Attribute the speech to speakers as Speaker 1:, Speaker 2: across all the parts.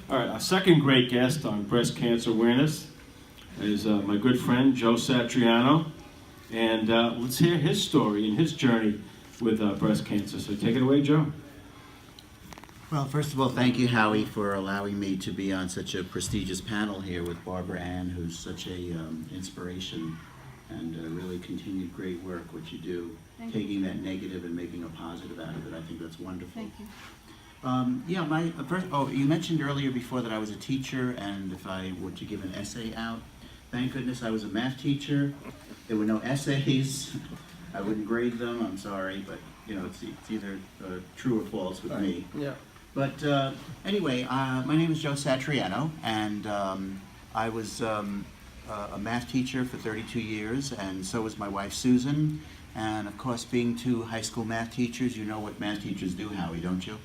Speaker 1: All right, our second great guest on breast cancer awareness is my good friend Joe Satriano, and let's hear his story and his journey with breast cancer. So take it away, Joe.
Speaker 2: Well, first of all, thank you, Howie, for allowing me to be on such a prestigious panel here with Barbara Ann, who's such a inspiration and really continued great work, what you do, taking that negative and making a positive out of it. I think that's wonderful.
Speaker 3: Thank you.
Speaker 2: Yeah, my first. Oh, you mentioned earlier before that I was a teacher, and if I were to give an essay out, thank goodness I was a math teacher. There were no essays. I wouldn't grade them. I'm sorry, but you know, it's either true or false with me.
Speaker 1: Yeah.
Speaker 2: But anyway, my name is Joe Satriano, and I was a math teacher for 32 years, and so was my wife Susan. And of course, being two high school math teachers, you know what math teachers do, Howie, don't you?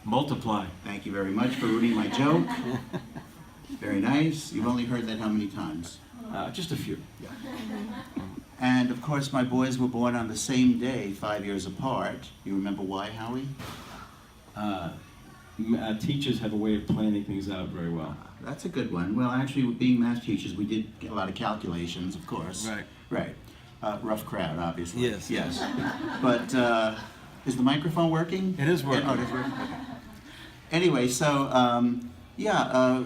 Speaker 1: Multiply.
Speaker 2: Thank you very much for ruining my joke. Very nice. You've only heard that how many times?
Speaker 1: Just a few.
Speaker 2: Yeah. And of course, my boys were born on the same day, 5 years apart. You remember why, Howie?
Speaker 1: Teachers have a way of planning things out very well.
Speaker 2: That's a good one. Well, actually, being math teachers, we did get a lot of calculations, of course.
Speaker 1: Right.
Speaker 2: Right. Rough crowd, obviously.
Speaker 1: Yes.
Speaker 2: Yes. But is the microphone working?
Speaker 1: It is working.
Speaker 2: Oh, it is working? Okay. Anyway, so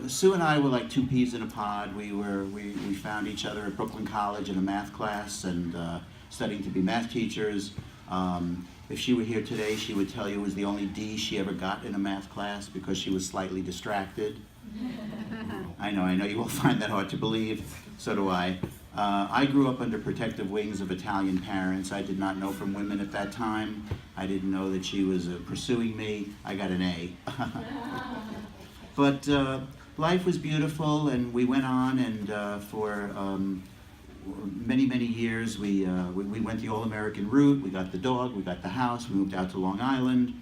Speaker 2: Sue and I were like two peas in a pod. We found each other at Brooklyn College in a math class and studying to be math teachers. If she were here today, she would tell you it was the only D she ever got in a math class because she was slightly distracted. I know, you will find that hard to believe. So do I. I grew up under protective wings of Italian parents. I did not know from women at that time. I didn't know that she was pursuing me. I got an A. But life was beautiful, and we went on, and for many, many years we went the all-American route. We got the dog, we got the house, we moved out to Long Island.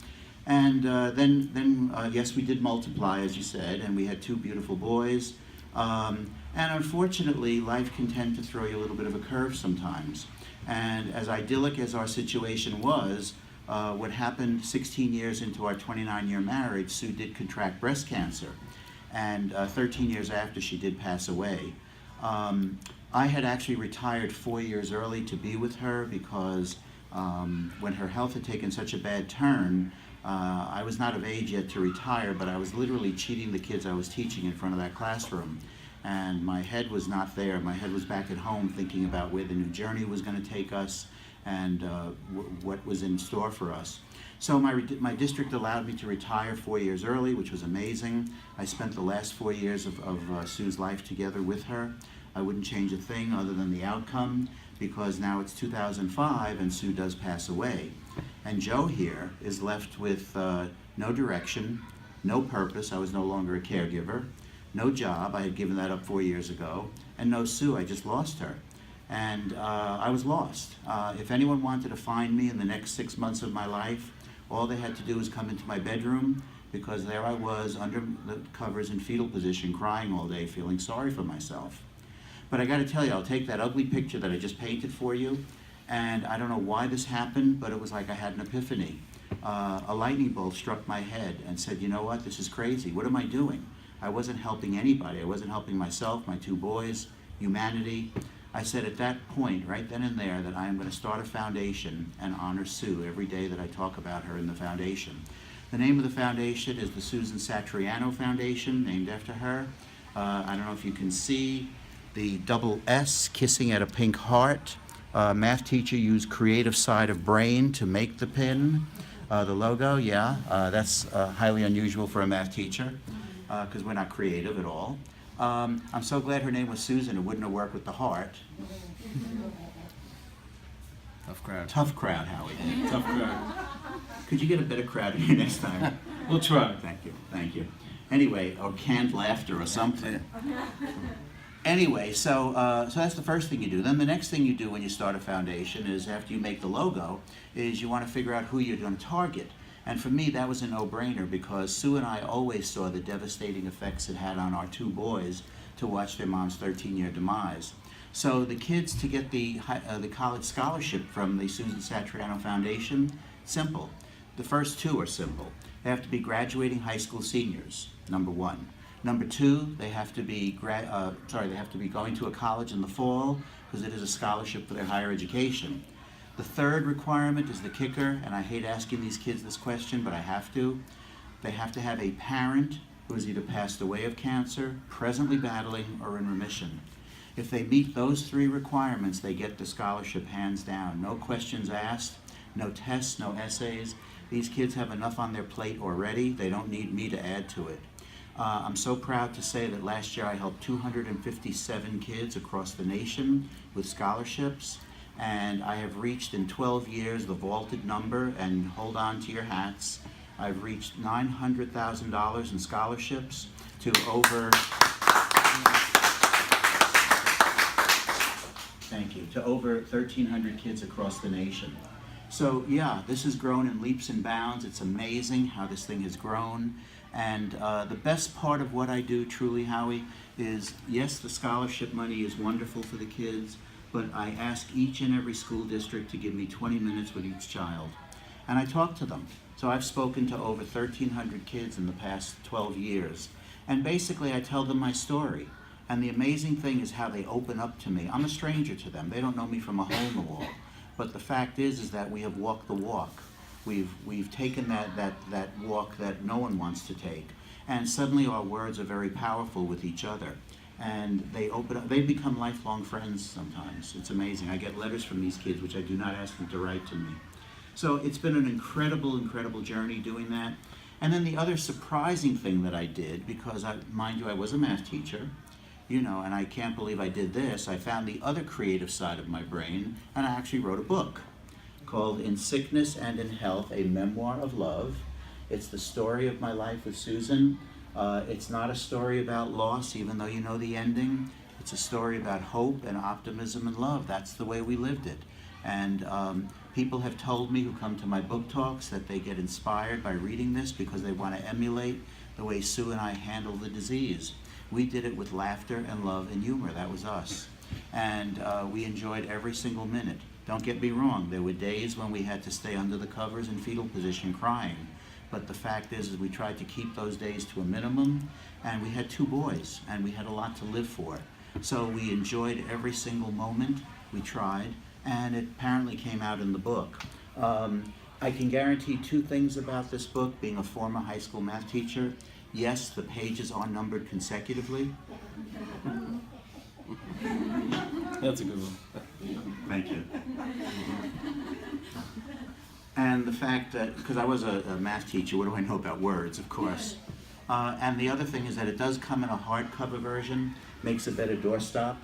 Speaker 2: And then yes, we did multiply, as you said, and we had two beautiful boys. And unfortunately, life can tend to throw you a little bit of a curve sometimes. And as idyllic as our situation was, what happened 16 years into our 29-year marriage, Sue did contract breast cancer. And 13 years after, she did pass away. I had actually retired 4 years early to be with her because when her health had taken such a bad turn, I was not of age yet to retire, but I was literally cheating the kids I was teaching in front of that classroom. And my head was not there. My head was back at home thinking about where the new journey was going to take us and what was in store for us. So my district allowed me to retire 4 years early, which was amazing. I spent the last 4 years of Sue's life together with her. I wouldn't change a thing other than the outcome, because now it's 2005 and Sue does pass away. And Joe here is left with no direction, no purpose. I was no longer a caregiver. No job, I had given that up 4 years ago. And no Sue, I just lost her. And I was lost. If anyone wanted to find me in the next 6 months of my life, all they had to do was come into my bedroom, because there I was under the covers in fetal position, crying all day, feeling sorry for myself. But I gotta tell you, I'll take that ugly picture that I just painted for you, and I don't know why this happened, but it was like I had an epiphany. A lightning bolt struck my head and said, you know what, this is crazy. What am I doing? I wasn't helping anybody. I wasn't helping myself, my two boys, humanity. I said at that point, right then and there, that I am going to start a foundation and honor Sue every day that I talk about her in the foundation. The name of the foundation is the Susan Satriano Foundation, named after her. I don't know if you can see the double S kissing at a pink heart. Math teacher used creative side of brain to make the pin. The logo, yeah, that's highly unusual for a math teacher, because we're not creative at all. I'm so glad her name was Susan. It wouldn't have worked with the heart.
Speaker 1: Tough crowd.
Speaker 2: Tough crowd, Howie.
Speaker 1: Tough crowd.
Speaker 2: Could you get a better crowd in here next time?
Speaker 1: We'll try.
Speaker 2: Thank you, thank you. Anyway, or canned laughter or something. Anyway, so that's the first thing you do. Then the next thing you do when you start a foundation is, after you make the logo, is you want to figure out who you're going to target. And for me, that was a no-brainer, because Sue and I always saw the devastating effects it had on our two boys to watch their mom's 13-year demise. So the kids, to get the college scholarship from the Susan Satriano Foundation, simple. The first two are simple. They have to be graduating high school seniors, number one. Number two, they have to be they have to be going to a college in the fall because it is a scholarship for their higher education. The third requirement is the kicker, and I hate asking these kids this question, but I have to. They have to have a parent who has either passed away of cancer, presently battling, or in remission. If they meet those three requirements, they get the scholarship hands down. No questions asked, no tests, no essays. These kids have enough on their plate already. They don't need me to add to it. I'm so proud to say that last year I helped 257 kids across the nation with scholarships, and I have reached in 12 years the vaulted number, and hold on to your hats, I've reached $900,000 in scholarships to over, thank you, to over 1,300 kids across the nation. So yeah, this has grown in leaps and bounds. It's amazing how this thing has grown. And the best part of what I do, truly, Howie, is yes, the scholarship money is wonderful for the kids, but I ask each and every school district to give me 20 minutes with each child. And I talk to them. So I've spoken to over 1,300 kids in the past 12 years. And basically I tell them my story. And the amazing thing is how they open up to me. I'm a stranger to them. They don't know me from a hole in the wall. But the fact is that we have walked the walk. We've taken that walk that no one wants to take. And suddenly our words are very powerful with each other. And they open up, they become lifelong friends sometimes. It's amazing. I get letters from these kids, which I do not ask them to write to me. So it's been an incredible, incredible journey doing that. And then the other surprising thing that I did, because mind you, I was a math teacher, you know, and I can't believe I did this, I found the other creative side of my brain, and I actually wrote a book called In Sickness and in Health, A Memoir of Love. It's the story of my life with Susan. It's not a story about loss, even though you know the ending. It's a story about hope and optimism and love. That's the way we lived it. And people have told me who come to my book talks that they get inspired by reading this because they want to emulate the way Sue and I handled the disease. We did it with laughter and love and humor. That was us. And we enjoyed every single minute. Don't get me wrong, there were days when we had to stay under the covers in fetal position crying. But the fact is we tried to keep those days to a minimum, and we had 2 boys, and we had a lot to live for. So we enjoyed every single moment, we tried, and it apparently came out in the book. I can guarantee 2 things about this book, being a former high school math teacher. Yes, the pages are numbered consecutively.
Speaker 1: That's a good one.
Speaker 2: Thank you. And the fact that, because I was a math teacher, what do I know about words, of course. And the other thing is that it does come in a hardcover version, makes a better doorstop.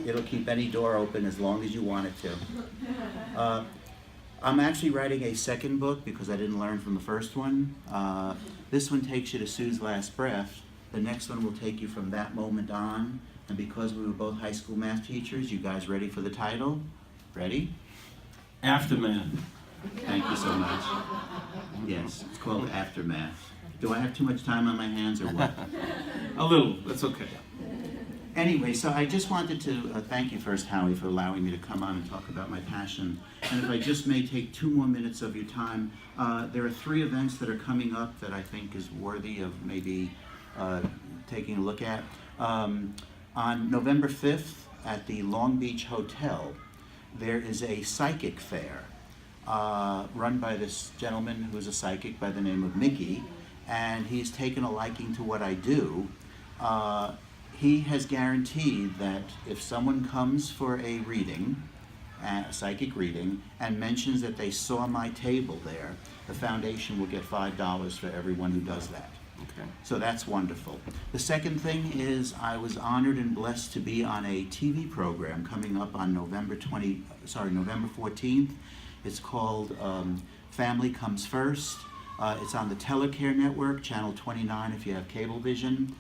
Speaker 2: It'll keep any door open as long as you want it to. I'm actually writing a second book because I didn't learn from the first one. This one takes you to Sue's last breath. The next one will take you from that moment on. And because we were both high school math teachers, you guys ready for the title? Ready?
Speaker 1: Aftermath.
Speaker 2: Thank you so much. Yes, it's called Aftermath. Do I have too much time on my hands or what?
Speaker 1: A little. That's okay.
Speaker 2: Anyway, so I just wanted to thank you first, Howie, for allowing me to come on and talk about my passion. And if I just may take 2 more minutes of your time, there are 3 events that are coming up that I think is worthy of maybe taking a look at. On November 5th at the Long Beach Hotel, there is a psychic fair run by this gentleman who is a psychic by the name of Mickey, and he's taken a liking to what I do. He has guaranteed that if someone comes for a reading, a psychic reading, and mentions that they saw my table there, the foundation will get $5 for everyone who does that.
Speaker 1: Okay.
Speaker 2: So that's wonderful. The second thing is I was honored and blessed to be on a TV program coming up on November 14th. It's called Family Comes First. It's on the Telecare Network, Channel 29 if you have Cablevision.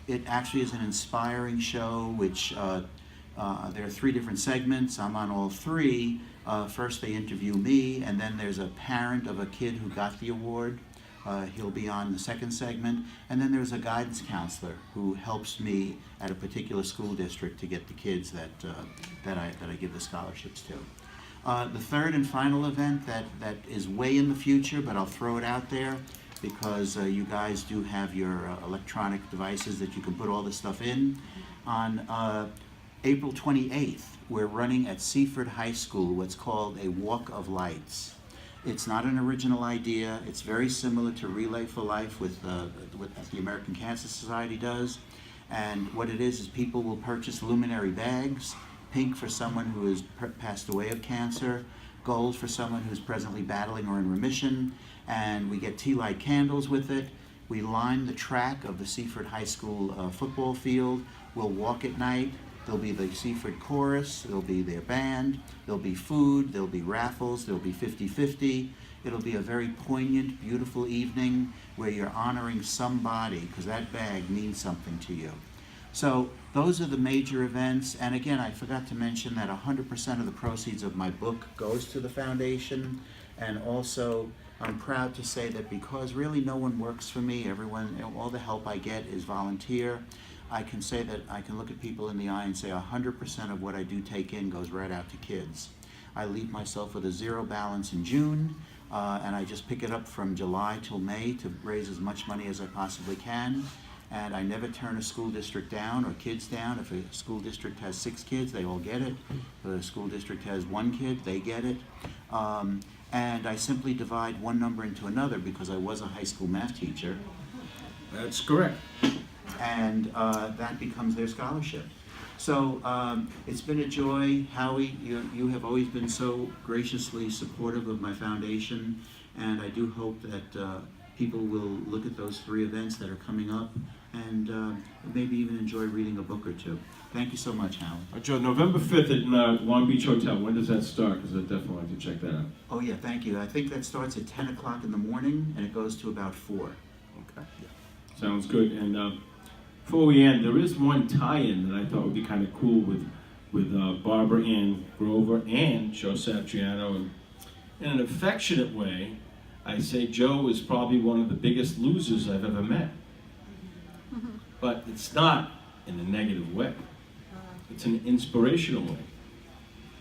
Speaker 2: It actually is an inspiring show, which there are 3 different segments. I'm on all 3. First they interview me, and then there's a parent of a kid who got the award. He'll be on the second segment. And then there's a guidance counselor who helps me at a particular school district to get the kids that I give the scholarships to. The third and final event that is way in the future, but I'll throw it out there, because you guys do have your electronic devices that you can put all this stuff in. On April 28th, we're running at Seaford High School what's called a Walk of Lights. It's not an original idea. It's very similar to Relay for Life with what the American Cancer Society does. And what it is people will purchase luminary bags, pink for someone who has passed away of cancer, gold for someone who's presently battling or in remission, and we get tea light candles with it. We line the track of the Seaford High School football field. We'll walk at night. There'll be the Seaford Chorus, there'll be their band, there'll be food, there'll be raffles, there'll be 50-50. It'll be a very poignant, beautiful evening where you're honoring somebody, because that bag means something to you. So those are the major events, and again, I forgot to mention that 100% of the proceeds of my book goes to the foundation, and also I'm proud to say that because really no one works for me, everyone, all the help I get is volunteer, I can say that I can look at people in the eye and say 100% of what I do take in goes right out to kids. I leave myself with a zero balance in June, and I just pick it up from July till May to raise as much money as I possibly can. And I never turn a school district down or kids down. If a school district has 6 kids, they all get it. If a school district has 1 kid, they get it. And I simply divide one number into another because I was a high school math teacher.
Speaker 1: That's correct.
Speaker 2: And that becomes their scholarship. So it's been a joy. Howie, you have always been so graciously supportive of my foundation, and I do hope that people will look at those 3 events that are coming up and maybe even enjoy reading a book or 2. Thank you so much, Howie.
Speaker 1: Joe, November 5th at Long Beach Hotel. When does that start? Because I definitely want to check that out.
Speaker 2: Oh yeah, thank you. I think that starts at 10 o'clock in the morning and it goes to about 4.
Speaker 1: Okay. Yeah. Sounds good. And before we end, there is one tie-in that I thought would be kind of cool with Barbara Ann Grover and Joe Satriano. And in an affectionate way, I say Joe is probably one of the biggest losers I've ever met. But it's not in a negative way. It's an inspirational way.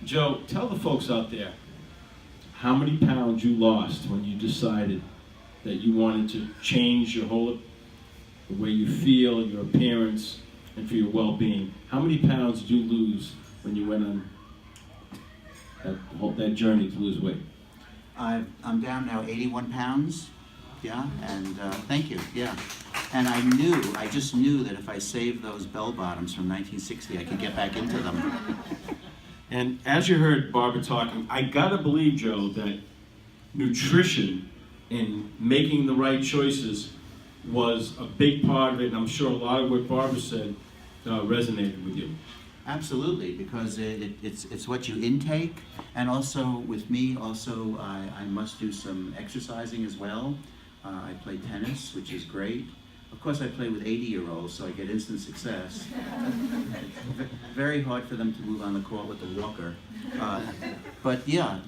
Speaker 1: Joe, tell the folks out there how many pounds you lost when you decided that you wanted to change your whole, the way you feel, your appearance, and for your well-being. How many pounds did you lose when you went on that journey to lose weight?
Speaker 2: I'm down now 81 pounds, yeah, and thank you, yeah. And I just knew that if I saved those bell bottoms from 1960, I could get back into them.
Speaker 1: And as you heard Barbara talking, I gotta believe, Joe, that nutrition and making the right choices was a big part of it, and I'm sure a lot of what Barbara said resonated with you.
Speaker 2: Absolutely, because it's what you intake, and also with me, also I must do some exercising as well. I play tennis, which is great. Of course, I play with 80-year-olds, so I get instant success. It's very hard for them to move on the court with the walker. But yeah,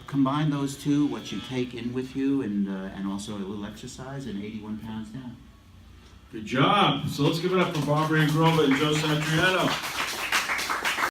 Speaker 2: combine those two, what you take in with you, and also a little exercise, and 81 pounds down.
Speaker 1: Good job. So let's give it up for Barbara Ann Grover and Joe Satriano.